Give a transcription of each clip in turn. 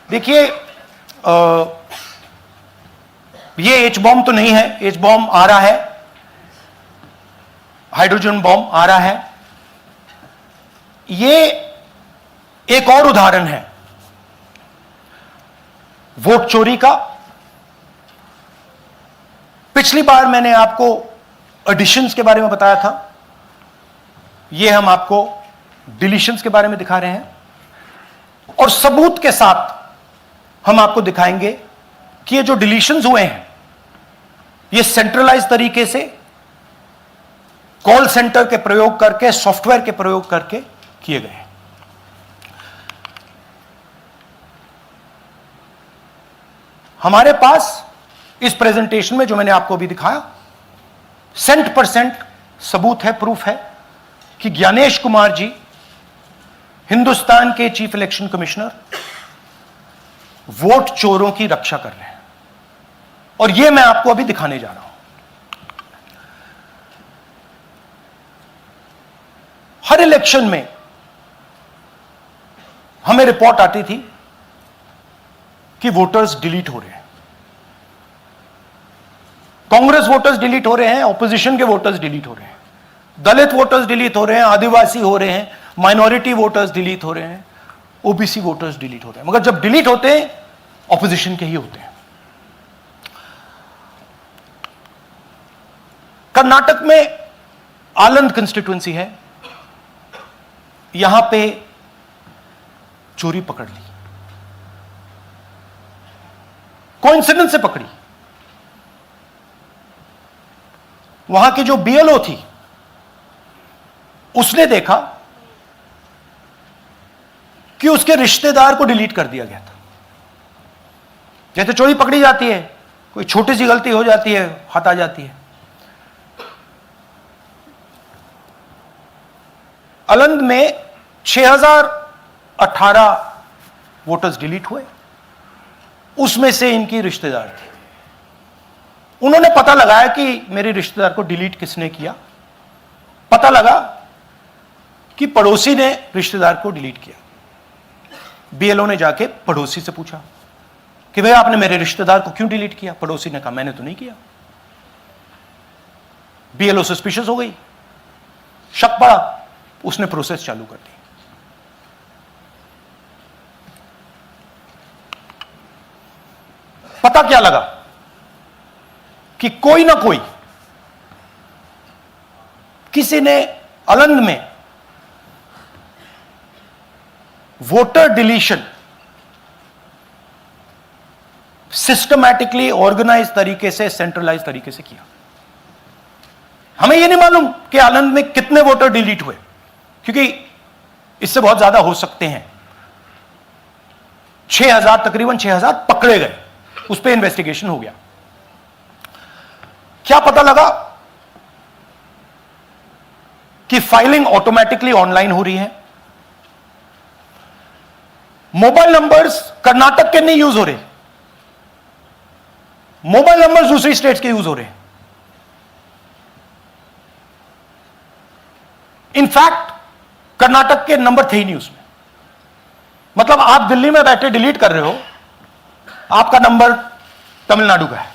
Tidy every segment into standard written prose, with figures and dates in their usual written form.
देखिए, ये H bomb तो नहीं है, एच बॉम्ब आ रहा है, हाइड्रोजन बॉम्ब आ रहा है। ये एक और उदाहरण है वोट चोरी का। पिछली बार मैंने आपको एडिशंस के बारे में बताया था, ये हम आपको डिलीशंस के बारे में दिखा रहे हैं, और सबूत के साथ हम आपको दिखाएंगे कि ये जो डिलीशंस हुए हैं ये सेंट्रलाइज तरीके से कॉल सेंटर के प्रयोग करके, सॉफ्टवेयर के प्रयोग करके किए गए हैं। हमारे पास इस प्रेजेंटेशन में जो मैंने आपको अभी दिखाया 100% सबूत है, प्रूफ है कि ज्ञानेश कुमार जी हिंदुस्तान के चीफ इलेक्शन कमिश्नर वोट चोरों की रक्षा कर रहे हैं, और यह मैं आपको अभी दिखाने जा रहा हूं। हर इलेक्शन में हमें रिपोर्ट आती थी कि वोटर्स डिलीट हो रहे हैं, कांग्रेस वोटर्स डिलीट हो रहे हैं, ऑपोजिशन के वोटर्स डिलीट हो रहे हैं, दलित वोटर्स डिलीट हो रहे हैं, आदिवासी हो रहे हैं, माइनॉरिटी वोटर्स डिलीट हो रहे हैं, ओबीसी वोटर्स डिलीट हो रहे हैं। मगर जब डिलीट होते हैं ऑपोजिशन के ही होते हैं। कर्नाटक में आलंद कंस्टिट्यूएंसी है, यहां पे चोरी पकड़ ली, कोइंसिडेंस से पकड़ी। वहां की जो बीएलओ थी उसने देखा कि उसके रिश्तेदार को डिलीट कर दिया गया था। जैसे चोरी पकड़ी जाती है, कोई छोटी सी गलती हो जाती है, हाथ आ जाती है। आलंद में 6018 वोटर्स डिलीट हुए, उसमें से इनकी रिश्तेदार थे। उन्होंने पता लगाया कि मेरे रिश्तेदार को डिलीट किसने किया। पता लगा कि पड़ोसी ने रिश्तेदार को डिलीट किया। बीएलओ ने जाके पड़ोसी से पूछा कि भैया आपने मेरे रिश्तेदार को क्यों डिलीट किया? पड़ोसी ने कहा मैंने तो नहीं किया। बीएलओ सस्पिशियस हो गई, शक पड़ा, उसने प्रोसेस चालू कर दी। पता क्या लगा कि कोई ना कोई, किसी ने आलंद में वोटर डिलीशन सिस्टमैटिकली ऑर्गेनाइज तरीके से, सेंट्रलाइज तरीके से किया। हमें यह नहीं मालूम कि आलंद में कितने वोटर डिलीट हुए, क्योंकि इससे बहुत ज्यादा हो सकते हैं। 6000, तकरीबन 6000 पकड़े गए, उस पर इन्वेस्टिगेशन हो गया। क्या पता लगा कि फाइलिंग ऑटोमेटिकली ऑनलाइन हो रही है। मोबाइल नंबर्स कर्नाटक के नहीं यूज हो रहे, मोबाइल नंबर्स दूसरी स्टेट्स के यूज हो रहे हैं। इनफैक्ट कर्नाटक के नंबर थे ही नहीं उसमें। मतलब आप दिल्ली में बैठे डिलीट कर रहे हो, आपका नंबर तमिलनाडु का है।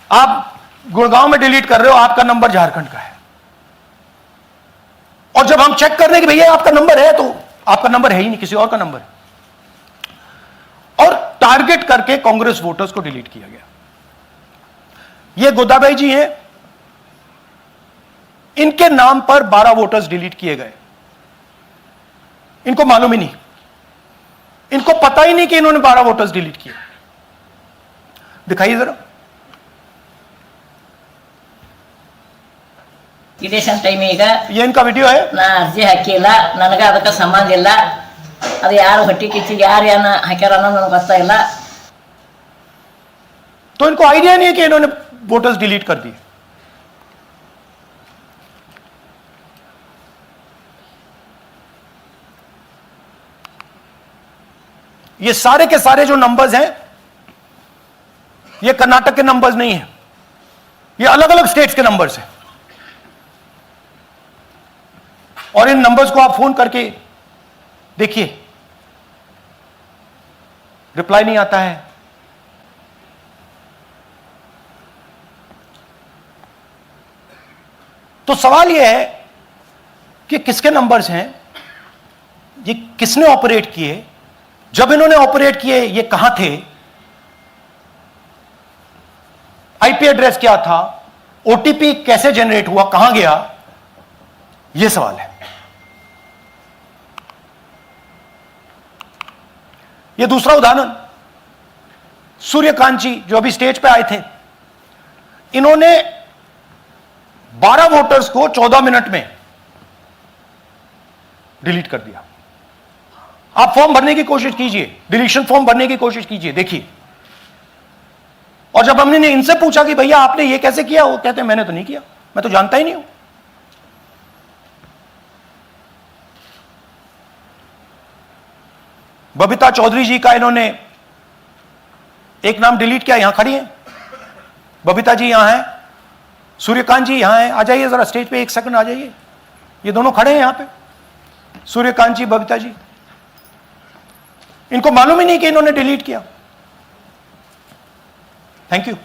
आप गुड़गांव में डिलीट कर रहे हो, आपका नंबर झारखंड का है। और जब हम चेक कर रहे हैं कि भैया आपका नंबर है, तो आपका नंबर है ही नहीं, किसी और का नंबर है। और टारगेट करके कांग्रेस वोटर्स को डिलीट किया गया। ये गोदाबाई जी हैं, इनके नाम पर 12 वोटर्स डिलीट किए गए। इनको मालूम ही नहीं, इनको पता ही नहीं कि इन्होंने 12 वोटर्स डिलीट किए। दिखाइए जरा। ಇಲೆಕ್ಷನ್ ಟೈಮ್ ಈಗ ये इनका वीडियो है। ನಾ ಅರ್ಜಿ ಹಾಕಿಲ್ಲ, ನನಗೆ ಅದಕ್ಕೆ ಸಂಬಂಧ ಇಲ್ಲ। ಅದು ಯಾರು ಹೊಟ್ಟಿ ಕಿಚ್ಚಿಗೆ ಯಾರು ಏನ ಹಾಕ್ಯಾರ ಅನ್ನೋದು ನನಗೆ ಗೊತ್ತಾಗಿಲ್ಲ। तो इनको आइडिया नहीं है कि इन्होंने वोटर्स डिलीट कर दिए। ये सारे के सारे जो नंबर्स हैं ये कर्नाटक के नंबर्स नहीं हैं, ये अलग अलग स्टेट्स के नंबर्स हैं। और इन नंबर्स को आप फोन करके देखिए, रिप्लाई नहीं आता है। तो सवाल यह है कि किसके नंबर्स हैं, ये किसने ऑपरेट किए, जब इन्होंने ऑपरेट किए ये कहां थे, आईपी एड्रेस क्या था, ओटीपी कैसे जनरेट हुआ, कहां गया, यह सवाल है। यह दूसरा उदाहरण, सूर्यकांत जी जो अभी स्टेज पे आए थे, इन्होंने 12 वोटर्स को 14 मिनट में डिलीट कर दिया। आप फॉर्म भरने की कोशिश कीजिए, डिलीशन फॉर्म भरने की कोशिश कीजिए, देखिए। और जब हमने इनसे पूछा कि भैया आपने ये कैसे किया, वो कहते हैं मैंने तो नहीं किया, मैं तो जानता ही नहीं हूं। बबीता चौधरी जी का इन्होंने एक नाम डिलीट किया, यहां खड़ी हैं बबीता जी, यहां हैं, सूर्यकांत जी यहां हैं, आ जाइए जरा स्टेज पे, 1 सेकंड आ जाइए। ये दोनों खड़े हैं यहां पे, सूर्यकांत जी, बबीता जी। इनको मालूम ही नहीं कि इन्होंने डिलीट किया। Thank you.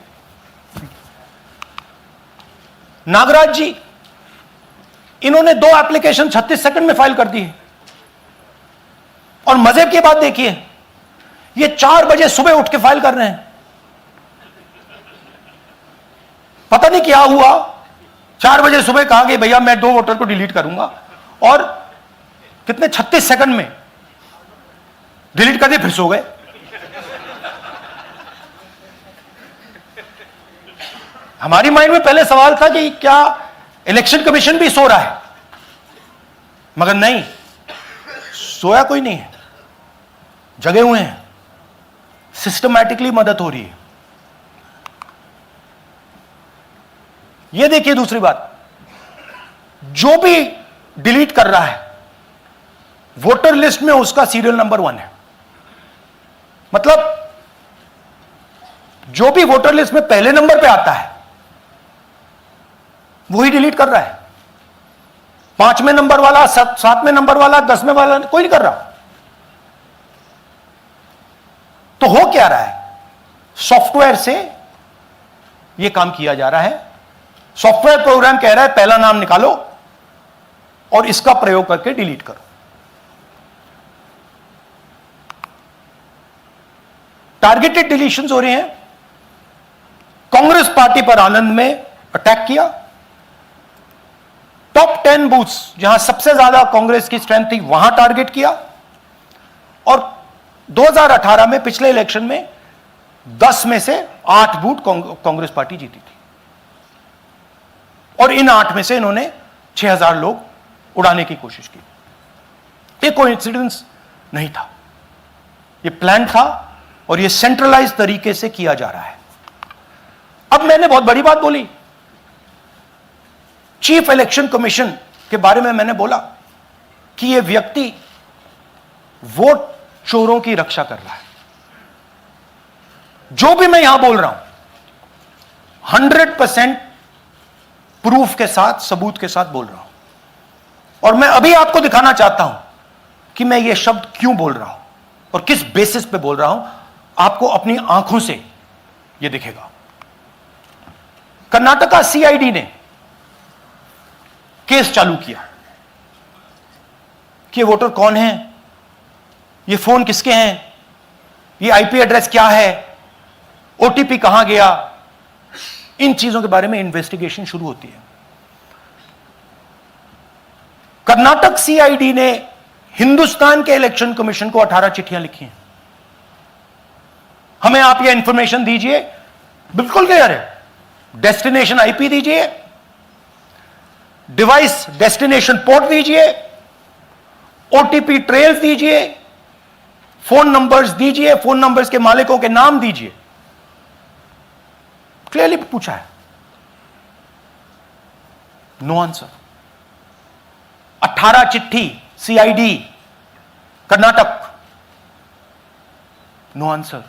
नागराज जी, इन्होंने 2 एप्लीकेशन 36 सेकंड में फाइल कर दी है। और मजे की बात देखिए, ये 4 बजे सुबह उठ के फाइल कर रहे हैं। पता नहीं क्या हुआ, 4 बजे सुबह कहा कि भैया मैं 2 वोटर को डिलीट करूंगा, और कितने 36 सेकंड में डिलीट कर दिए, फिर सो गए। हमारी माइंड में पहले सवाल था कि क्या इलेक्शन कमीशन भी सो रहा है, मगर नहीं, सोया कोई नहीं है, जगे हुए हैं, सिस्टमैटिकली मदद हो रही है। यह देखिए दूसरी बात, जो भी डिलीट कर रहा है वोटर लिस्ट में उसका सीरियल नंबर 1 है। मतलब जो भी वोटर लिस्ट में पहले नंबर पे आता है वही डिलीट कर रहा है। 5वें नंबर वाला, 7वें नंबर वाला, 10वें वाला कोई नहीं कर रहा। तो हो क्या रहा है, सॉफ्टवेयर से यह काम किया जा रहा है। सॉफ्टवेयर प्रोग्राम कह रहा है पहला नाम निकालो और इसका प्रयोग करके डिलीट करो। टारगेटेड डिलीशंस हो रहे हैं। कांग्रेस पार्टी पर आनंद में अटैक किया, टॉप 10 बूथ्स जहां सबसे ज्यादा कांग्रेस की स्ट्रेंथ थी वहां टारगेट किया, और 2018 में पिछले इलेक्शन में 10 में से 8 बूथ कांग्रेस पार्टी जीती थी, और इन 8 में से इन्होंने 6000 लोग उड़ाने की कोशिश की। ये कोइंसिडेंस नहीं था, ये प्लान था, और ये सेंट्रलाइज तरीके से किया जा रहा है। अब मैंने बहुत बड़ी बात बोली, चीफ इलेक्शन कमीशन के बारे में मैंने बोला कि यह व्यक्ति वोट चोरों की रक्षा कर रहा है। जो भी मैं यहां बोल रहा हूं 100% प्रूफ के साथ, सबूत के साथ बोल रहा हूं, और मैं अभी आपको दिखाना चाहता हूं कि मैं यह शब्द क्यों बोल रहा हूं और किस बेसिस पे बोल रहा हूं। आपको अपनी आंखों से यह दिखेगा। कर्नाटका सीआईडी ने केस चालू किया कि ये वोटर कौन है, ये फोन किसके हैं, ये आईपी एड्रेस क्या है, ओटीपी कहां गया, इन चीजों के बारे में इन्वेस्टिगेशन शुरू होती है। कर्नाटक सीआईडी ने हिंदुस्तान के इलेक्शन कमीशन को 18 चिट्ठियां लिखी हैं। हमें आप यह इंफॉर्मेशन दीजिए, बिल्कुल क्लियर है, डेस्टिनेशन आईपी दीजिए, डिवाइस डेस्टिनेशन पोर्ट दीजिए, ओटीपी ट्रेल्स दीजिए, फोन नंबर्स दीजिए, फोन नंबर्स के मालिकों के नाम दीजिए। क्लियरली पूछा है, नो आंसर। 18 चिट्ठी CID Karnataka, no answer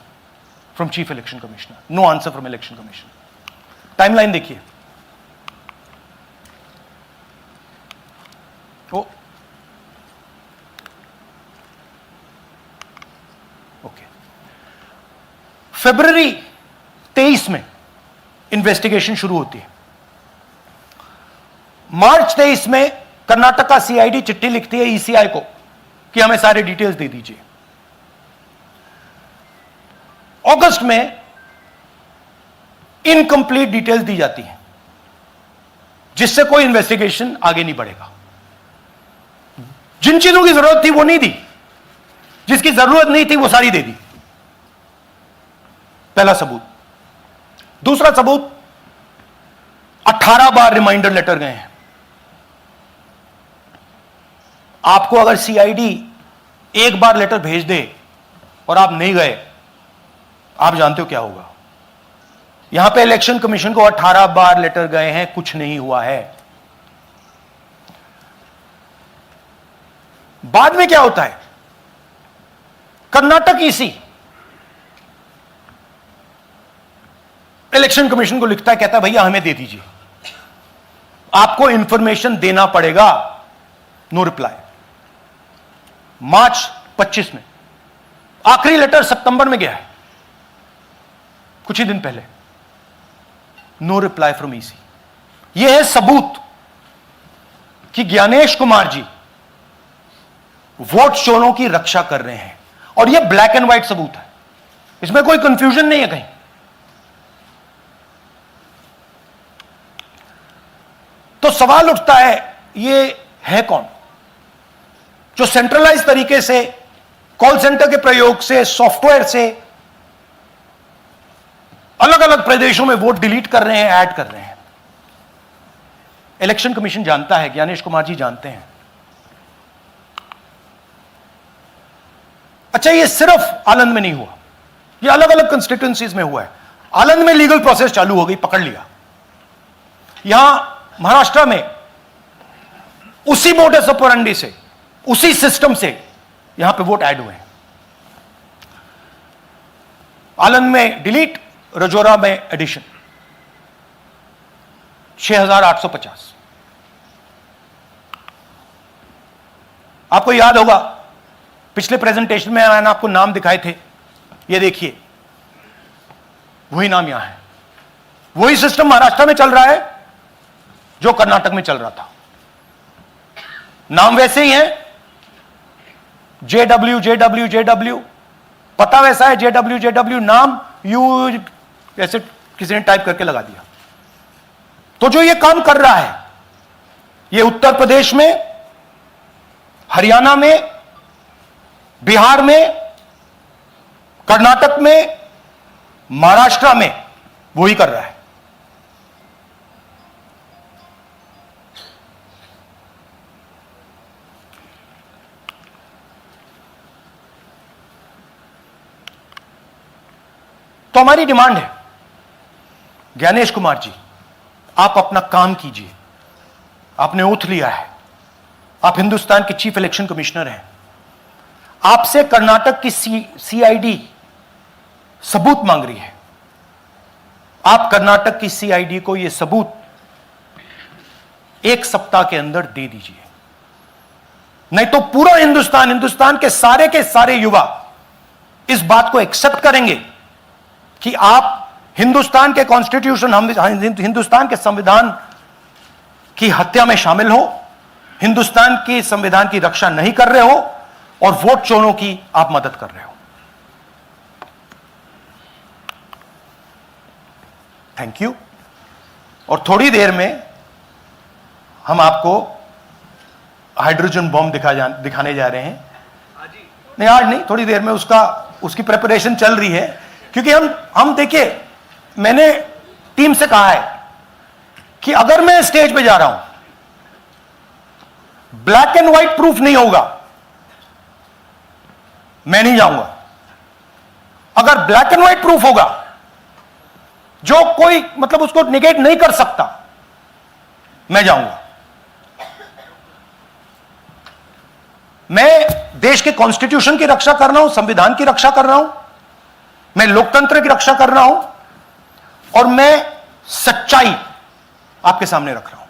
from chief election commissioner, no answer from election commission. Timeline देखिए, ओके, फरवरी 23 में इन्वेस्टिगेशन शुरू होती है। मार्च 23 में कर्नाटक का सीआईडी चिट्ठी लिखती है ईसीआई को कि हमें सारे डिटेल्स दे दीजिए। अगस्त में इनकंप्लीट डिटेल्स दी जाती हैं, जिससे कोई इन्वेस्टिगेशन आगे नहीं बढ़ेगा। जिन चीजों की जरूरत थी वो नहीं दी, जिसकी जरूरत नहीं थी वो सारी दे दी। पहला सबूत। दूसरा सबूत, 18 बार रिमाइंडर लेटर गए हैं। आपको अगर सीआईडी एक बार लेटर भेज दे और आप नहीं गए, आप जानते हो क्या होगा। यहां पे इलेक्शन कमीशन को 18 बार लेटर गए हैं, कुछ नहीं हुआ है। बाद में क्या होता है, कर्नाटक ईसी इलेक्शन कमीशन को लिखता है, कहता है भैया हमें दे दीजिए, आपको इंफॉर्मेशन देना पड़ेगा। No reply. मार्च 25 में आखिरी लेटर सितंबर में गया है, कुछ ही दिन पहले। No reply from EC. यह है सबूत कि ज्ञानेश कुमार जी वोट चोरों की रक्षा कर रहे हैं, और यह ब्लैक एंड व्हाइट सबूत है, इसमें कोई कंफ्यूजन नहीं है कहीं। तो सवाल उठता है, यह है कौन जो सेंट्रलाइज तरीके से कॉल सेंटर के प्रयोग से, सॉफ्टवेयर से अलग अलग प्रदेशों में वोट डिलीट कर रहे हैं, ऐड कर रहे हैं। इलेक्शन कमीशन जानता है, ज्ञानेश कुमार जी जानते हैं। अच्छा, ये सिर्फ आनंद में नहीं हुआ, ये अलग अलग कंस्टिट्यूएंसीज में हुआ है। आनंद में लीगल प्रोसेस चालू हो गई, पकड़ लिया। यहां महाराष्ट्र में उसी मोडस ऑपरेंडी से, उसी सिस्टम से यहां पे वोट ऐड हुए हैं। आनंद में डिलीट, रजौरा में एडिशन। 6850। आपको याद होगा पिछले प्रेजेंटेशन में मैंने आपको नाम दिखाए थे, ये देखिए वही नाम यहां है। वही सिस्टम महाराष्ट्र में चल रहा है जो कर्नाटक में चल रहा था। नाम वैसे ही है, जेडब्ल्यू जेडब्ल्यू जेडब्ल्यू, पता वैसा है, जेडब्ल्यू जेडब्ल्यू, नाम यू ऐसे किसी ने टाइप करके लगा दिया। तो जो ये काम कर रहा है, ये उत्तर प्रदेश में, हरियाणा में, बिहार में, कर्नाटक में, महाराष्ट्र में वही कर रहा है। तो हमारी डिमांड है, ज्ञानेश कुमार जी, आप अपना काम कीजिए। आपने ओथ लिया है, आप हिंदुस्तान के चीफ इलेक्शन कमिश्नर हैं। आपसे कर्नाटक की सीआईडी सबूत मांग रही है। आप कर्नाटक की सीआईडी को यह सबूत 1 सप्ताह के अंदर दे दीजिए, नहीं तो पूरा हिंदुस्तान के सारे युवा इस बात को एक्सेप्ट करेंगे कि आप हिंदुस्तान के कॉन्स्टिट्यूशन, हिंदुस्तान के संविधान की हत्या में शामिल हो, हिंदुस्तान के संविधान की रक्षा नहीं कर रहे हो, और वोट चोरों की आप मदद कर रहे हो। Thank you. और थोड़ी देर में हम आपको हाइड्रोजन बॉम्ब दिखाने जा रहे हैं। नहीं, आज नहीं, थोड़ी देर में उसकी प्रिपरेशन चल रही है। क्योंकि हम देखिए, मैंने टीम से कहा है कि अगर मैं स्टेज पे जा रहा हूं, ब्लैक एंड व्हाइट प्रूफ नहीं होगा, मैं नहीं जाऊंगा। अगर ब्लैक एंड व्हाइट प्रूफ होगा, जो कोई मतलब उसको निगेट नहीं कर सकता, मैं जाऊंगा। मैं देश के कॉन्स्टिट्यूशन की रक्षा कर रहा हूं, संविधान की रक्षा कर रहा हूं, मैं लोकतंत्र की रक्षा कर रहा हूं, और मैं सच्चाई आपके सामने रख रहा हूं।